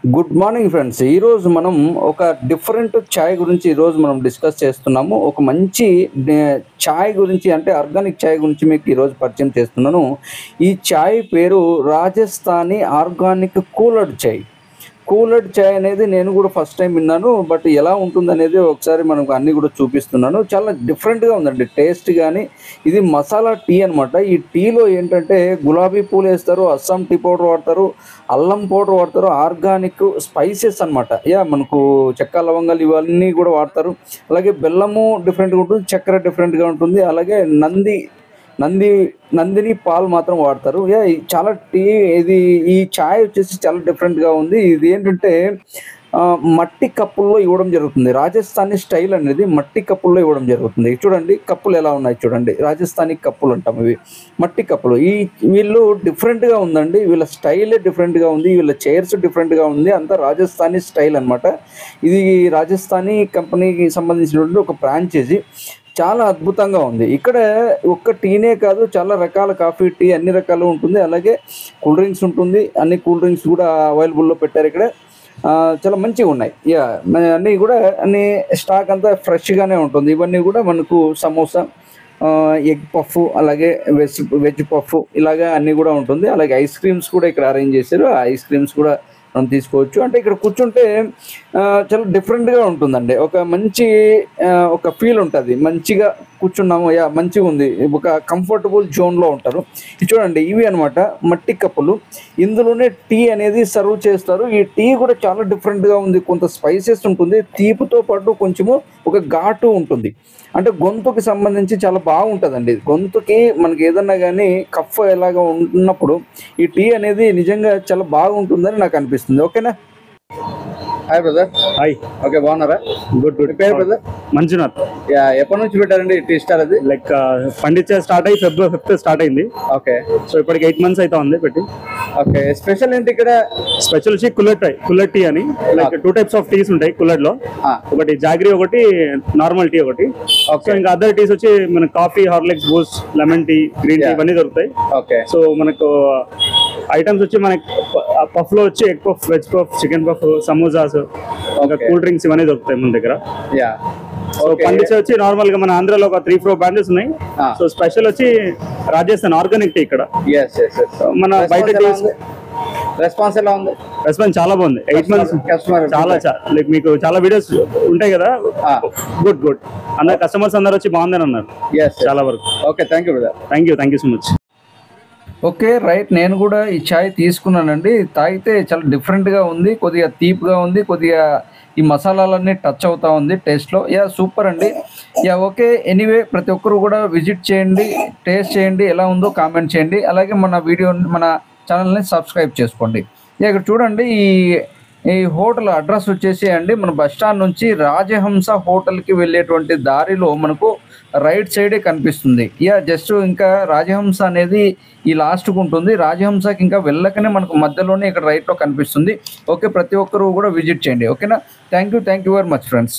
Good morning friends. ఈరోజు మనం ఒక డిఫరెంట్ ఛాయ్ గురించి ఈరోజు మనం డిస్కస్ చేస్తున్నాము. ఒక మంచి ఛాయ్ గురించి అంటే ఆర్గానిక్ ఛాయ్ గురించి మీకు ఈరోజు పరిచయం చేస్తున్నాను. ఈ ఛాయ్ పేరు రాజస్థానీ ఆర్గానిక్ కూలర్డ్ ఛాయ్. కూలర్డ్ ఛాయ్ అనేది నేను కూడా ఫస్ట్ టైం విన్నాను. బట్ ఎలా ఉంటుందనేది ఒకసారి మనకు అన్నీ కూడా చూపిస్తున్నాను. చాలా డిఫరెంట్గా ఉందండి టేస్ట్. కానీ ఇది మసాలా టీ అనమాట. ఈ టీలో ఏంటంటే గులాబీ పూలు వేస్తారు, అస్సాం టీ పౌడర్ వాడతారు, అల్లం పౌడర్ వాడతారు, ఆర్గానిక్ స్పైసెస్ అనమాట. మనకు చెక్క లవంగాలు ఇవన్నీ కూడా వాడతారు. అలాగే బెల్లము డిఫరెంట్గా ఉంటుంది, చక్కెర డిఫరెంట్గా ఉంటుంది. అలాగే నందిని పాలు మాత్రం వాడతారు. చాలా ఈ ఛాయ్ వచ్చేసి చాలా డిఫరెంట్గా ఉంది. ఇది ఏంటంటే మట్టి కప్పుల్లో ఇవ్వడం జరుగుతుంది. రాజస్థానీ స్టైల్ అనేది మట్టి కప్పుల్లో ఇవ్వడం జరుగుతుంది. చూడండి కప్పులు ఎలా ఉన్నాయి చూడండి. రాజస్థానీ కప్పులు అంటాం ఇవి, మట్టి కప్పులు. వీళ్ళు డిఫరెంట్గా ఉందండి. వీళ్ళ స్టైలే డిఫరెంట్గా ఉంది, వీళ్ళ చైర్స్ డిఫరెంట్గా ఉంది. అంతా రాజస్థానీ స్టైల్ అనమాట. ఇది రాజస్థానీ కంపెనీకి సంబంధించినటువంటి ఒక ఫ్రాంచైజీ. చాలా అద్భుతంగా ఉంది. ఇక్కడ ఒక్క టీనే కాదు, చాలా రకాల కాఫీ, టీ అన్ని రకాలు ఉంటుంది. అలాగే కూల్ డ్రింక్స్ ఉంటుంది. అన్ని కూల్ డ్రింక్స్ కూడా అవైలబుల్లో పెట్టారు ఇక్కడ. చాలా మంచిగా ఉన్నాయి. అన్నీ కూడా అన్ని స్టాక్ అంతా ఫ్రెష్గానే ఉంటుంది. ఇవన్నీ కూడా మనకు సమోసా, ఎగ్ పఫ్, అలాగే వెజ్ పఫ్, ఇలాగా అన్నీ కూడా ఉంటుంది. అలాగే ఐస్ క్రీమ్స్ కూడా ఇక్కడ అరేంజ్ చేశారు. ఆ ఐస్ క్రీమ్స్ కూడా మనం తీసుకోవచ్చు. అంటే ఇక్కడ కూర్చుంటే చాలా డిఫరెంట్గా ఉంటుందండి. ఒక మంచి ఒక ఫీల్ ఉంటుంది. మంచిగా కూర్చున్నాము, మంచిగా ఉంది, ఒక కంఫర్టబుల్ జోన్లో ఉంటారు. చూడండి ఇవి అనమాట మట్టి కప్పులు. ఇందులోనే టీ అనేది సర్వ్ చేస్తారు. ఈ టీ కూడా చాలా డిఫరెంట్గా ఉంది. కొంత స్పైసెస్ ఉంటుంది, తీపితో పాటు కొంచెము ఒక ఘాటు ఉంటుంది. అంటే గొంతుకి సంబంధించి చాలా బాగుంటుందండి. గొంతుకి మనకి ఏదన్నా కానీ కఫ్ ఎలాగ ఉన్నప్పుడు ఈ టీ అనేది నిజంగా చాలా బాగుంటుందని నాకు అనిపిస్తుంది. ఓకేనా? Hi brother. హాయ్. ఓకే, బాగున్నారా? Good good. పేరు బ్రదర్? మంజునాథ్. ఎప్పటి నుంచి పెట్టారండి టీ స్టాల్? అది లైక్ పండించే స్టార్ట్ అయ్యి February 5th స్టార్ట్ అయింది. ఓకే. సో ఇప్పటికి 8 months అయితే ఉంది పెట్టి. ఓకే. స్పెషల్ ఏంటి ఇక్కడ? స్పెషల్ వచ్చి కుల్లర్ టీ అని. లైక్ 2 types ఆఫ్ టీస్ ఉంటాయి కుల్లర్ లో. ఒకటి జాగ్రీ, ఒకటి నార్మల్ టీ ఒకటి. సో ఇంకా అదర్ టీస్ వచ్చి మన coffee, Horlicks, Boost, lemon tea, green tea ఇవన్నీ దొరుకుతాయి. ఓకే. సో మనకు ఐటమ్స్ వచ్చి మనకి పఫ్ లో వచ్చి egg puff, veg puff, chicken puff, samosas, ఇంకా కూల్ డ్రింక్స్ ఇవన్నీ దొరుకుతాయి మన దగ్గర. సో పండించే వచ్చి నార్మల్ గా మన ఆంధ్రాలో ఒక 3-4 బ్రాంచెస్ ఉన్నాయి. సో స్పెషల్ వచ్చి రాజస్థాన్ ఆర్గానిక్ టీ ఇక్కడ. మన బయట రెస్పాన్స్ ఎలా ఉంది? రెస్పాన్స్ చాలా బాగుంది. 8 months చాలా లైక్ మీకు చాలా వీడియోస్ ఉంటాయి కదా. Good good. అందరు కస్టమర్స్ అందరు వచ్చి బాగుందని అన్నారు చాలా వరకు. Okay, thank you brother. Thank you so much. Okay right. నేను కూడా ఈ ఛాయ్ తీసుకున్నానండి. తాగితే చాలా డిఫరెంట్గా ఉంది, కొద్దిగా తీపిగా ఉంది, కొద్దిగా ఈ మసాలాలన్నీ టచ్ అవుతా ఉంది టేస్ట్లో. సూపర్ అండి. ఓకే. ఎనీవే ప్రతి ఒక్కరు కూడా విజిట్ చేయండి, టేస్ట్ చేయండి, ఎలా ఉందో కామెంట్ చేయండి. అలాగే మన ఛానల్ని సబ్స్క్రైబ్ చేసుకోండి. ఇక్కడ చూడండి ఈ హోటల్ అడ్రస్ వచ్చేసి అండి, మన బస్ స్టాండ్ నుంచి రాజహంస హోటల్కి వెళ్ళేటువంటి దారిలో మనకు రైట్ సైడే కనిపిస్తుంది. జస్ట్ ఇంకా రాజహంస అనేది ఈ లాస్ట్కు ఉంటుంది. రాజహంసకి ఇంకా వెళ్ళకనే మనకు మధ్యలోనే ఇక్కడ రైట్లో కనిపిస్తుంది. ఓకే, ప్రతి ఒక్కరు కూడా విజిట్ చేయండి. ఓకేనా? Thank you very much friends.